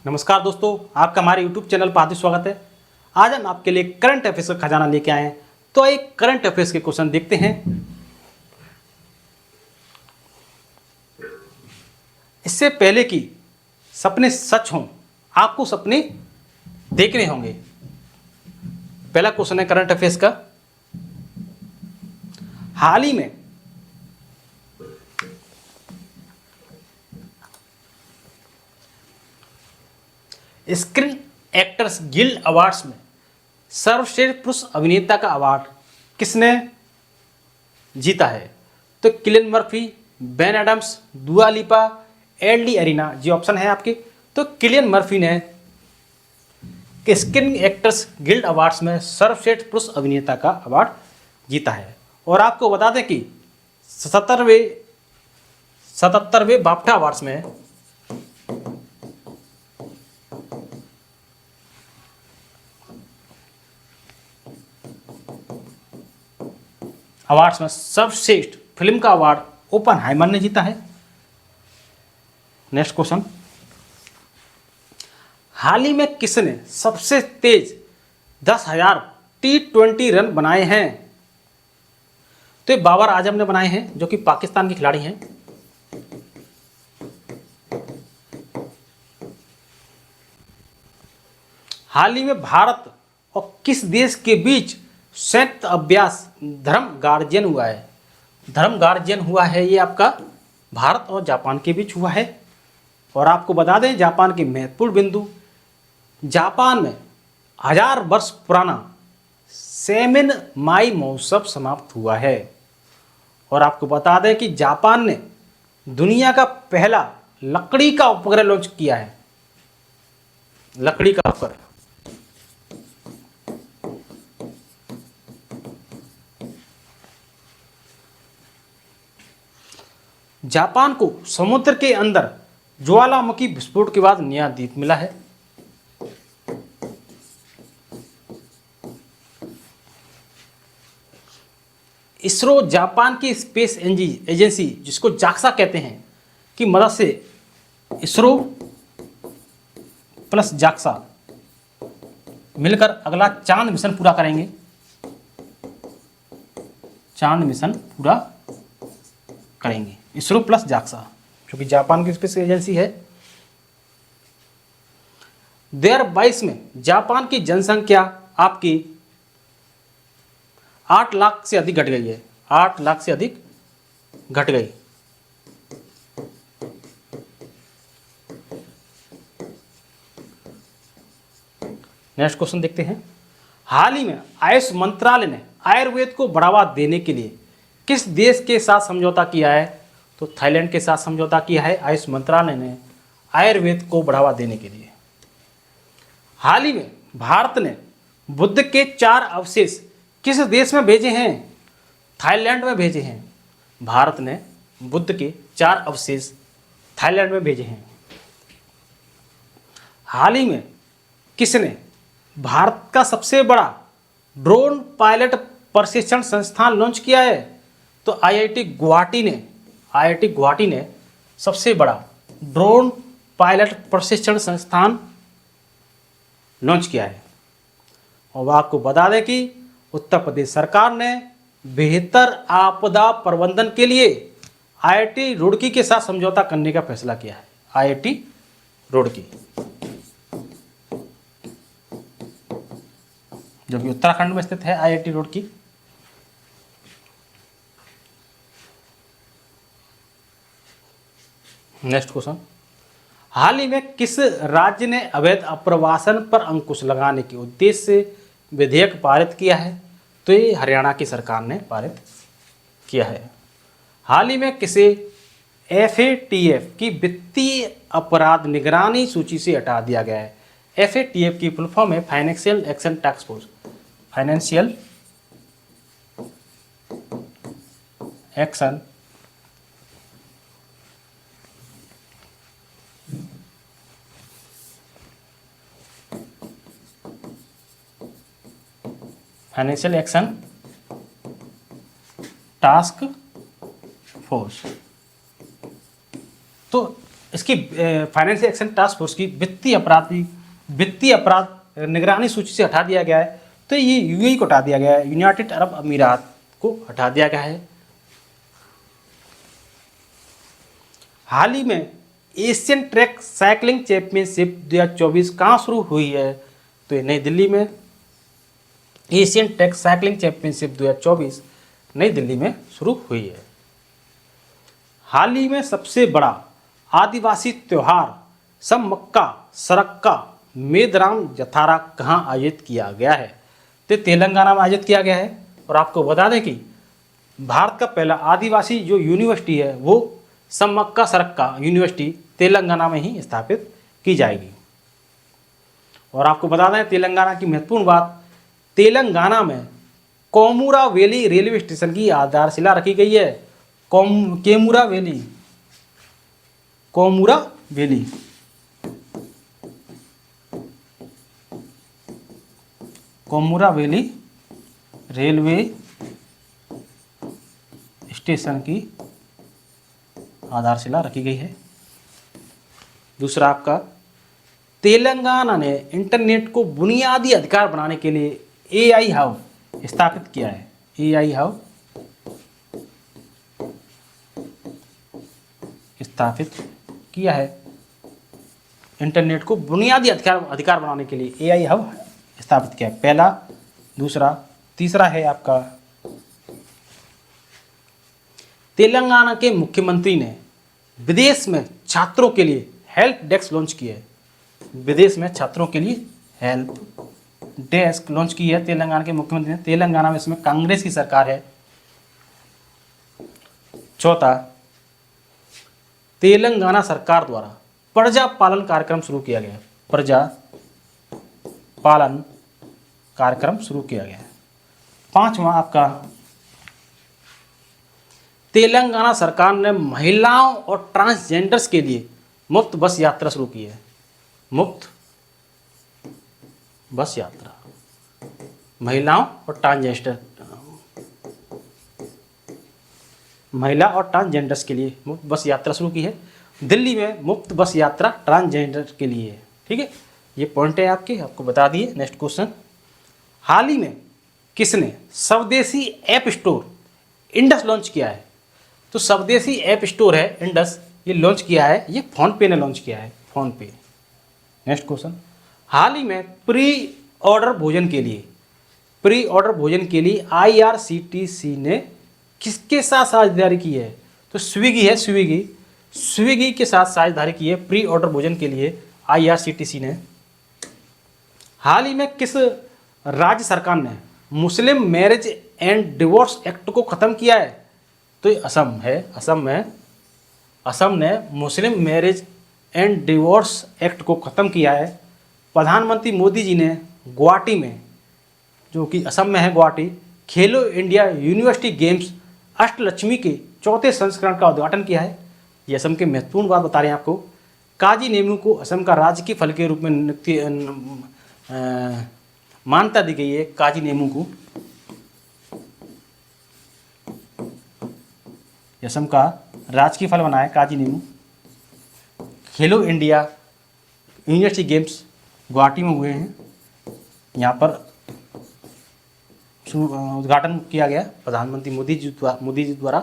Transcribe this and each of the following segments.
नमस्कार दोस्तों, आपका हमारे YouTube चैनल पर हार्दिक स्वागत है। आज हम आपके लिए करंट अफेयर्स का खजाना लेके आए हैं। तो एक करंट अफेयर्स के क्वेश्चन देखते हैं। इससे पहले कि सपने सच हों, आपको सपने देखने होंगे। पहला क्वेश्चन है करंट अफेयर्स का। हाल ही में स्क्रीन एक्टर्स गिल्ड अवार्ड्स में सर्वश्रेष्ठ पुरुष अभिनेता का अवार्ड किसने जीता है? तो किलियन मर्फी, बेन एडम्स, दुआ लिपा, एल.डी. एरिना। जी ऑप्शन है आपके। तो किलियन मर्फी ने स्क्रीन एक्टर्स गिल्ड अवार्ड्स में सर्वश्रेष्ठ पुरुष अभिनेता का अवार्ड जीता है। और आपको बता दें कि 77वें बाफ्टा अवार्ड्स में सर्वश्रेष्ठ फिल्म का अवार्ड ओपनहाइमर ने जीता है। नेक्स्ट क्वेश्चन, हाल ही में किसने सबसे तेज 10,000 T20 रन बनाए हैं? तो ये बाबर आजम ने बनाए हैं, जो कि पाकिस्तान के खिलाड़ी हैं। हाल ही में भारत और किस देश के बीच संयुक्त अभ्यास धर्म गार्जियन हुआ है? धर्म गार्जियन हुआ है ये आपका भारत और जापान के बीच हुआ है। और आपको बता दें जापान के महत्वपूर्ण बिंदु, जापान में 1000 वर्ष पुराना सेमिन माई महोत्सव समाप्त हुआ है। और आपको बता दें कि जापान ने दुनिया का पहला लकड़ी का उपग्रह लॉन्च किया है। लकड़ी का उपग्रह। जापान को समुद्र के अंदर ज्वालामुखी विस्फोट के बाद नया द्वीप मिला है। इसरो जापान की स्पेस एजेंसी, जिसको जाक्सा कहते हैं, की मदद से इसरो प्लस जाक्सा मिलकर अगला चांद मिशन पूरा करेंगे। चांद मिशन पूरा करेंगे इसरो प्लस जाक्सा, जो कि जापान की स्पेस एजेंसी है। 2022 में जापान की जनसंख्या आपकी 8 लाख से अधिक घट गई है। 8 लाख से अधिक घट गई। नेक्स्ट क्वेश्चन देखते हैं। हाल ही में आयुष मंत्रालय ने आयुर्वेद को बढ़ावा देने के लिए किस देश के साथ समझौता किया है? तो थाईलैंड के साथ समझौता किया है आयुष मंत्रालय ने आयुर्वेद को बढ़ावा देने के लिए। हाल ही में भारत ने बुद्ध के 4 अवशेष किस देश में भेजे हैं? थाईलैंड में भेजे हैं। भारत ने बुद्ध के 4 अवशेष थाईलैंड में भेजे हैं। हाल ही में किसने भारत का सबसे बड़ा ड्रोन पायलट प्रशिक्षण संस्थान लॉन्च किया है? तो आईआईटी गुवाहाटी ने सबसे बड़ा ड्रोन पायलट प्रशिक्षण संस्थान लॉन्च किया है। और आपको बता दें कि उत्तर प्रदेश सरकार ने बेहतर आपदा प्रबंधन के लिए आईआईटी रुड़की के साथ समझौता करने का फैसला किया है। आईआईटी रुड़की, जो कि उत्तराखंड में स्थित है आईआईटी रुड़की। नेक्स्ट क्वेश्चन, हाल ही में किस राज्य ने अवैध अप्रवासन पर अंकुश लगाने के उद्देश्य से विधेयक पारित किया है? तो ये हरियाणा की सरकार ने पारित किया है। हाल ही में किसे एफएटीएफ की वित्तीय अपराध निगरानी सूची से हटा दिया गया है? एफएटीएफ की फुल फॉर्म है financial action task force. Financial action task force. तो इसकी फाइनेंशियल एक्शन टास्क फोर्स की वित्तीय अपराध निगरानी सूची से हटा दिया गया है। तो ये यूएई को हटा दिया गया है, यूनाइटेड अरब अमीरात को हटा दिया गया है। हाल ही में एशियन ट्रैक साइकिलिंग चैंपियनशिप 2024 कहाँ शुरू हुई है? तो ये नई दिल्ली में। एशियन ट्रैक साइकिलिंग चैंपियनशिप 2024 नई दिल्ली में शुरू हुई है। हाल ही में सबसे बड़ा आदिवासी त्योहार समक्का सरक्का मेदराम जथारा कहाँ आयोजित किया गया है? तो तेलंगाना में आयोजित किया गया है। और आपको बता दें कि भारत का पहला आदिवासी जो यूनिवर्सिटी है वो समक्का सरक्का यूनिवर्सिटी तेलंगाना में ही स्थापित की जाएगी। और आपको बता दें तेलंगाना की महत्वपूर्ण बात, तेलंगाना में कोमुरा वैली रेलवे स्टेशन की आधारशिला रखी गई है। कोमुरा वैली रेलवे स्टेशन की आधारशिला रखी गई है। दूसरा आपका, तेलंगाना ने इंटरनेट को बुनियादी अधिकार बनाने के लिए एआई हब स्थापित किया है। एआई हब स्थापित किया है। इंटरनेट को बुनियादी अधिकार बनाने के लिए एआई हब स्थापित किया है। पहला, दूसरा, तीसरा है आपका, तेलंगाना के मुख्यमंत्री ने विदेश में छात्रों के लिए हेल्प डेस्क लॉन्च की है। विदेश में छात्रों के लिए हेल्प डेस्क लॉन्च की है तेलंगाना के मुख्यमंत्री ने। तेलंगाना में इसमें कांग्रेस की सरकार है। चौथा, तेलंगाना सरकार द्वारा प्रजा पालन कार्यक्रम शुरू किया गया है। प्रजा पालन कार्यक्रम शुरू किया गया है। पांचवा आपका, तेलंगाना सरकार ने महिलाओं और ट्रांसजेंडर्स के लिए मुफ्त बस यात्रा शुरू की है। मुफ्त बस यात्रा महिला और ट्रांसजेंडर्स के लिए मुफ्त बस यात्रा शुरू की है। दिल्ली में मुफ्त बस यात्रा ट्रांसजेंडर के लिए है। ठीक है, ये पॉइंट है आपको बता दिए। नेक्स्ट क्वेश्चन, हाल ही में किसने स्वदेशी ऐप स्टोर इंडस लॉन्च किया है? तो स्वदेशी ऐप स्टोर है इंडस, ये लॉन्च किया है, ये फोन पे ने लॉन्च किया है, फोन पे। नेक्स्ट क्वेश्चन, हाल ही में प्री ऑर्डर भोजन के लिए आईआरसीटीसी ने किसके साथ साझेदारी की है? तो स्विगी है, स्विगी के साथ साझेदारी की है प्री ऑर्डर भोजन के लिए आईआरसीटीसी ने। हाल ही में किस राज्य सरकार ने मुस्लिम मैरिज एंड डिवोर्स एक्ट को खत्म किया है? तो ये असम है। असम ने मुस्लिम मैरिज एंड डिवोर्स एक्ट को ख़त्म किया है। प्रधानमंत्री मोदी जी ने गुवाहाटी में, जो कि असम में है गुवाहाटी, खेलो इंडिया यूनिवर्सिटी गेम्स अष्टलक्ष्मी के चौथे संस्करण का उद्घाटन किया है। ये असम के महत्वपूर्ण बात बता रहे हैं आपको। काजी नेमू को असम का राजकीय फल के रूप में मान्यता दी गई है। काजी नेमू को असम का राजकीय फल बना है काजी नीमू। खेलो इंडिया यूनिवर्सिटी गेम्स गुवाहाटी में हुए हैं, यहाँ पर उद्घाटन किया गया प्रधानमंत्री मोदी जी द्वारा।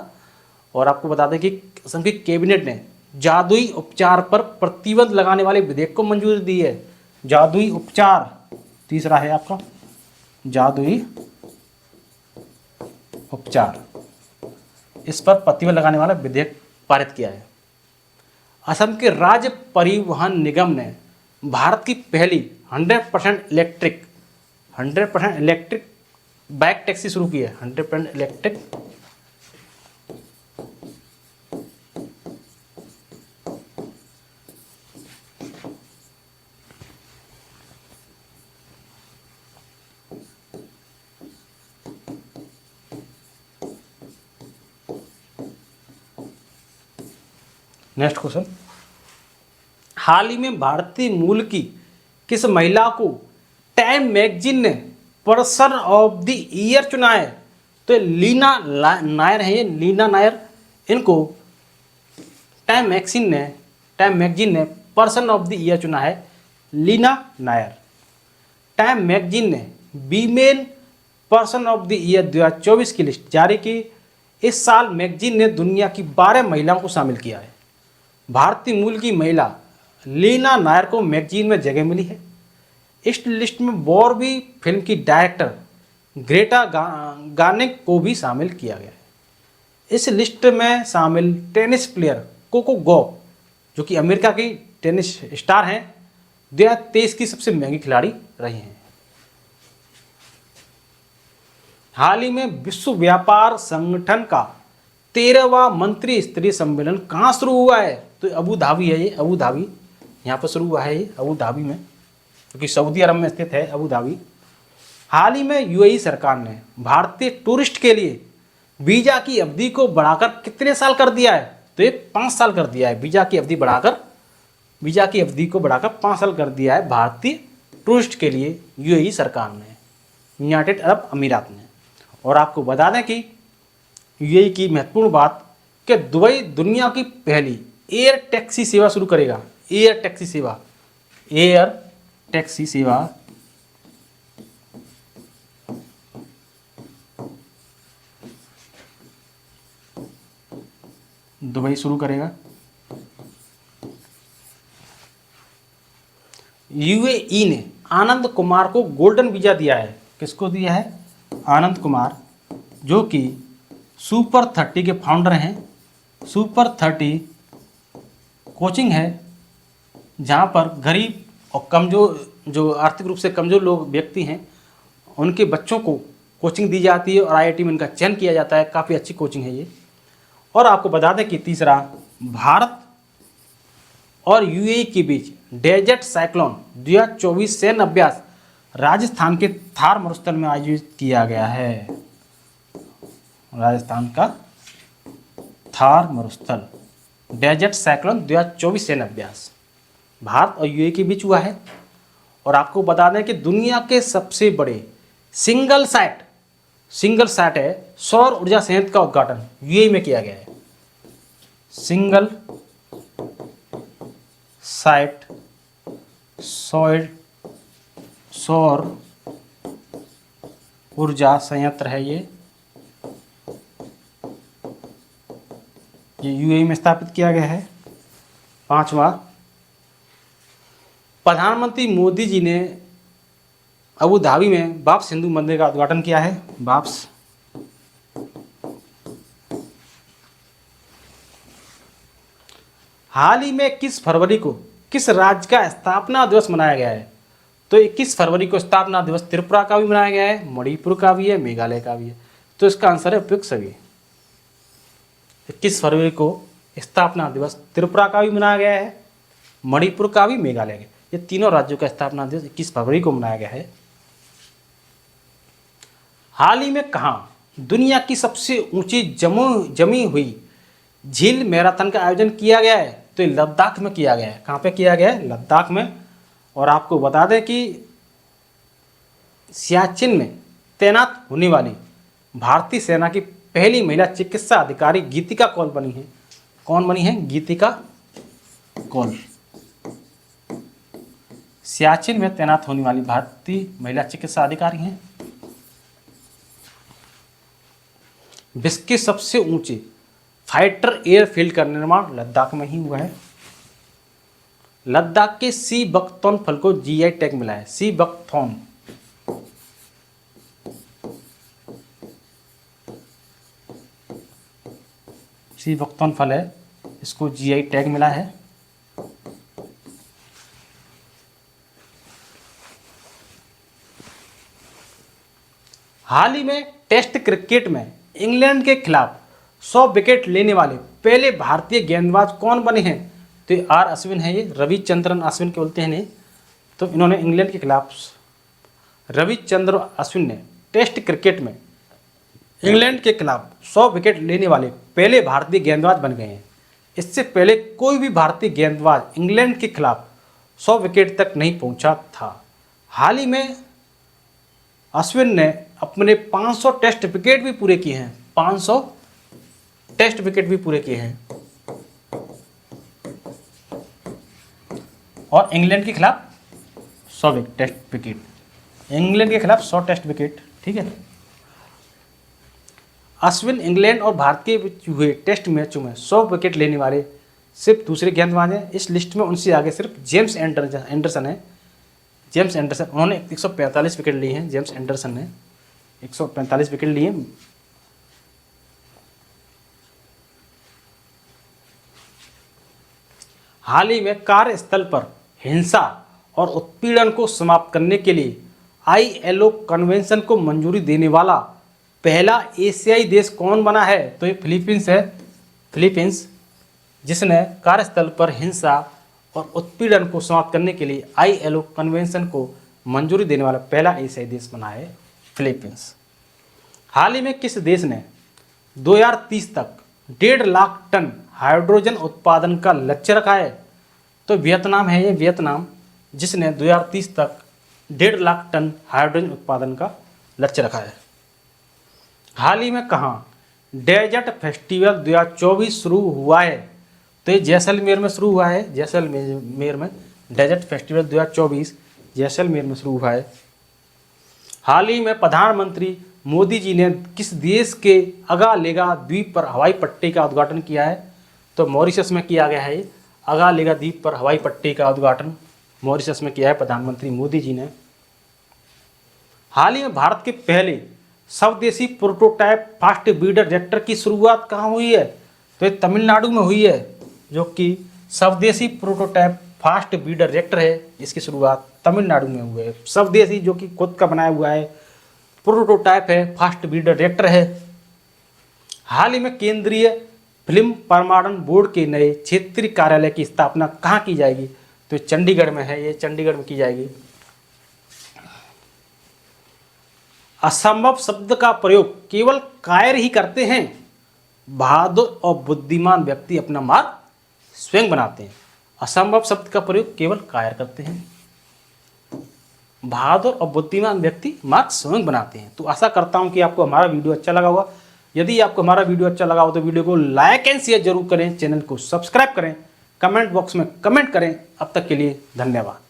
और आपको बता दें कि असम की कैबिनेट ने जादुई उपचार पर प्रतिबंध लगाने वाले विधेयक को मंजूरी दी है। जादुई उपचार, तीसरा है आपका जादुई उपचार, इस पर प्रतिबंध लगाने वाला विधेयक पारित किया है। असम के राज्य परिवहन निगम ने भारत की पहली 100% इलेक्ट्रिक बाइक टैक्सी शुरू की है। 100% इलेक्ट्रिक नेक्स्ट क्वेश्चन, हाल ही में भारतीय मूल की किस महिला को टाइम मैगजीन ने पर्सन ऑफ द ईयर चुना है? तो लीना नायर है, ये लीना नायर, इनको टाइम मैगजीन ने टाइम मैगजीन ने पर्सन ऑफ द ईयर चुना है लीना नायर। टाइम मैगजीन ने women person of the year 2024 की लिस्ट जारी की। इस साल मैगजीन ने दुनिया की 12 महिलाओं को शामिल किया है। भारतीय मूल की महिला लीना नायर को मैगजीन में जगह मिली है। इस लिस्ट में बॉर्बी फिल्म की डायरेक्टर ग्रेटा गार्निक को भी शामिल किया गया है। इस लिस्ट में शामिल टेनिस प्लेयर कोको गॉफ, जो कि अमेरिका की टेनिस स्टार हैं, 2023 की सबसे महंगी खिलाड़ी रही हैं। हाल ही में विश्व व्यापार संगठन का 13वां मंत्री स्तरीय सम्मेलन कहाँ शुरू हुआ है? तो अबू धाबी है। ये अबू धाबी यहाँ पर शुरू हुआ है, ये अबू धाबी में, क्योंकि सऊदी अरब में स्थित है अबू धाबी। हाल ही में यूएई सरकार ने भारतीय टूरिस्ट के लिए वीजा की अवधि को बढ़ाकर कितने साल कर दिया है? तो ये 5 साल कर दिया है। वीजा की अवधि को बढ़ाकर 5 साल कर दिया है भारतीय टूरिस्ट के लिए यूएई सरकार ने, यूनाइटेड अरब अमीरात ने। और आपको बता दें कि यूएई की महत्वपूर्ण बात कि दुबई दुनिया की पहली एयर टैक्सी सेवा शुरू करेगा। एयर टैक्सी सेवा दुबई शुरू करेगा। यूएई ने आनंद कुमार को गोल्डन वीजा दिया है। किसको दिया है? आनंद कुमार, जो कि सुपर 30 के फाउंडर हैं। सुपर 30 कोचिंग है जहां पर गरीब और कमज़ोर, जो आर्थिक रूप से कमज़ोर लोग व्यक्ति हैं, उनके बच्चों को कोचिंग दी जाती है और आईआईटी में इनका चयन किया जाता है। काफ़ी अच्छी कोचिंग है ये। और आपको बता दें कि तीसरा, भारत और यूएई के बीच डेजर्ट साइक्लोन 2024 सैन्य अभ्यास राजस्थान के थार मरुस्थल में आयोजित किया गया है। राजस्थान का थार मरुस्थल डेजर्ट साइक्लोन 2024 सैन्य अभ्यास भारत और यूएई के बीच हुआ है। और आपको बता दें कि दुनिया के सबसे बड़े सिंगल साइट है सौर ऊर्जा संयंत्र का उद्घाटन यूएई में किया गया है। सिंगल साइट सौर ऊर्जा संयंत्र है ये यूएई में स्थापित किया गया है। 5वां, प्रधानमंत्री मोदी जी ने अबू धाबी में बाब्स हिंदू मंदिर का उद्घाटन किया है। बाब्स हाल ही में 21 फरवरी को किस राज्य का स्थापना दिवस मनाया गया है? तो 21 फरवरी को स्थापना दिवस त्रिपुरा का भी मनाया गया है, मणिपुर का भी है, मेघालय का भी है। तो इसका आंसर है उपयुक्त सभी। 21 फरवरी को स्थापना दिवस त्रिपुरा का भी मनाया गया है, मणिपुर का भी, मेघालय का। ये तीनों राज्यों का स्थापना दिवस 21 फरवरी को मनाया गया है। हाल ही में कहाँ दुनिया की सबसे ऊंची जमी हुई झील मैराथन का आयोजन किया गया है? तो लद्दाख में किया गया है। कहाँ पे किया गया है? लद्दाख में। और आपको बता दें कि सियाचिन में तैनात होने वाली भारतीय सेना की पहली महिला चिकित्सा अधिकारी गीतिका कौल बनी है। कौन बनी है? गीतिका कौल। सियाचिन में तैनात होने वाली भारतीय महिला चिकित्सा अधिकारी हैं। विश्व के सबसे ऊंचे फाइटर एयरफील्ड का निर्माण लद्दाख में ही हुआ है। लद्दाख के सी बकथॉर्न फल को जीआई टैग मिला है। सी बकथॉर्न फल है, इसको जीआई टैग मिला है। हाल ही में टेस्ट क्रिकेट में इंग्लैंड के खिलाफ 100 विकेट लेने वाले पहले भारतीय गेंदबाज कौन बने हैं? तो आर अश्विन है, ये रविचंद्रन अश्विन के बोलते हैं इन्हें। तो इन्होंने इंग्लैंड के खिलाफ, रविचंद्र अश्विन ने टेस्ट क्रिकेट में इंग्लैंड के खिलाफ 100 विकेट लेने वाले पहले भारतीय गेंदबाज बन गए हैं। इससे पहले कोई भी भारतीय गेंदबाज इंग्लैंड के खिलाफ 100 विकेट तक नहीं पहुंचा था। हाल ही में अश्विन ने अपने 500 टेस्ट विकेट भी पूरे किए हैं। 500 टेस्ट विकेट भी पूरे किए हैं। और इंग्लैंड के खिलाफ 100 टेस्ट विकेट, इंग्लैंड के खिलाफ 100 टेस्ट विकेट, ठीक है। अश्विन इंग्लैंड और भारत के बीच हुए टेस्ट मैचों में 100 विकेट लेने वाले सिर्फ दूसरे गेंदबाज हैं। इस लिस्ट में उनसे आगे सिर्फ जेम्स एंडरसन है। जेम्स एंडरसन, उन्होंने 145 विकेट लिए हैं। जेम्स एंडरसन ने 145 विकेट लिए। हाल ही में कार्यस्थल पर हिंसा और उत्पीड़न को समाप्त करने के लिए ILO कन्वेंशन को मंजूरी देने वाला पहला एशियाई देश कौन बना है? तो ये फिलीपींस है। फिलीपींस, जिसने कार्यस्थल पर हिंसा और उत्पीड़न को समाप्त करने के लिए ILO कन्वेंशन को मंजूरी देने वाला पहला एशियाई देश बना है फिलीपींस। हाल ही में किस देश ने 2030 तक 1.5 लाख टन हाइड्रोजन उत्पादन का लक्ष्य रखा है? तो वियतनाम है ये, वियतनाम, जिसने 2030 तक 1.5 लाख टन हाइड्रोजन उत्पादन का लक्ष्य रखा है। हाल ही में कहाँ डेजर्ट फेस्टिवल 2024 शुरू हुआ है? तो ये जैसलमेर में शुरू हुआ है। जैसलमेर में डेजर्ट फेस्टिवल 2024 जैसलमेर में शुरू हुआ है। हाल ही में प्रधानमंत्री मोदी जी ने किस देश के अगालेगा द्वीप पर हवाई पट्टी का उद्घाटन किया है? तो मॉरिशस में किया गया है। अगालेगा द्वीप पर हवाई पट्टी का उद्घाटन मॉरिशस में किया है प्रधानमंत्री मोदी जी ने। हाल ही में भारत के पहले स्वदेशी प्रोटोटाइप फास्ट ब्रीडर रिएक्टर की शुरुआत कहाँ हुई है? तो ये तमिलनाडु में हुई है, जो कि स्वदेशी प्रोटोटाइप फास्ट ब्रीडर रिएक्टर है, इसकी शुरुआत तमिलनाडु में हुई है। स्वदेशी जो कि खुद का बनाया हुआ है, प्रोटोटाइप है, फास्ट ब्रीडर रिएक्टर है। हाल ही में केंद्रीय फिल्म प्रमाणन बोर्ड के नए क्षेत्रीय कार्यालय की स्थापना कहाँ की जाएगी? तो चंडीगढ़ में है, ये चंडीगढ़ में की जाएगी। असंभव शब्द का प्रयोग केवल कायर ही करते हैं। बहादुर और बुद्धिमान व्यक्ति अपना मार्ग स्वयं बनाते हैं। असंभव शब्द का प्रयोग केवल कायर करते हैं, बहादुर और बुद्धिमान व्यक्ति मार्ग स्वयं बनाते हैं। तो आशा करता हूं कि आपको हमारा वीडियो अच्छा लगा होगा। यदि आपको हमारा वीडियो अच्छा लगा हो तो वीडियो को लाइक एंड शेयर जरूर करें, चैनल को सब्सक्राइब करें, कमेंट बॉक्स में कमेंट करें। अब तक के लिए धन्यवाद।